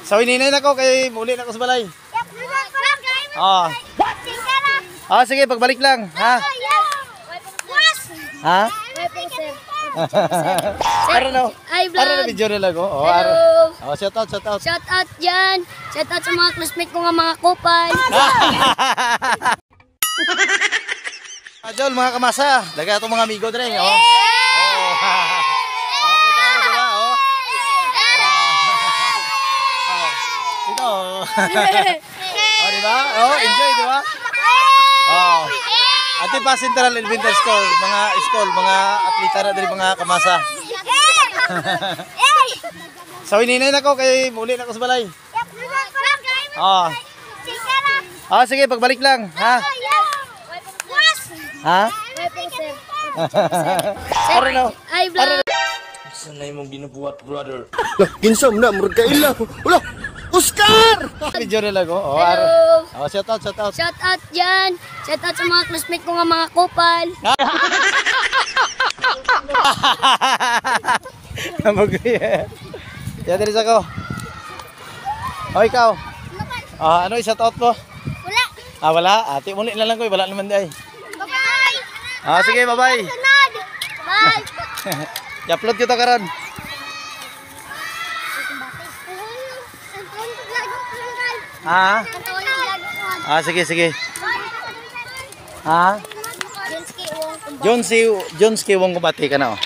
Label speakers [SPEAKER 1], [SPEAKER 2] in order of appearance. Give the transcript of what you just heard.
[SPEAKER 1] So ininay na ko kay muli na ko sa balay. Oh. Sige, pagbalik lang, ha? Ha? Ara na. Ara na video na lang, oh. Oh, shout out.
[SPEAKER 2] Shout out dyan. Shout out sa mga classmate ko nga mga kupal.
[SPEAKER 1] Jol, mga kamasa. Daga itong mga amigo dre, oh. Ito. Oh, di ba? Oh, enjoy, di ba? Oh. Ate pa Central Elementary School, mga atleta na dali mga kamasa. So ininay na ko kay muli na ko sa balay. Oh. Sige, pagbalik lang, ha? Ha? Ara na.
[SPEAKER 3] Saan na yung ginubuhat, brother?
[SPEAKER 4] Kinsam na, murkaila. Wala, Oscar!
[SPEAKER 1] Video na lang, oh. Oh, shout out.
[SPEAKER 2] Shout out dyan. Shout out sa mga classmate ko nga mga kupal.
[SPEAKER 1] Kamagaya. Yan din ako. Oh, ikaw. Ano i-shout out mo?
[SPEAKER 2] Wala.
[SPEAKER 1] Wala. Ate, muli na lang ko. Wala naman di ay.
[SPEAKER 2] Bye-bye.
[SPEAKER 1] Sige, bye-bye.
[SPEAKER 2] Bye.
[SPEAKER 1] I-upload ko ito karon. Sige. John C. Wong Kumati ka na, oh.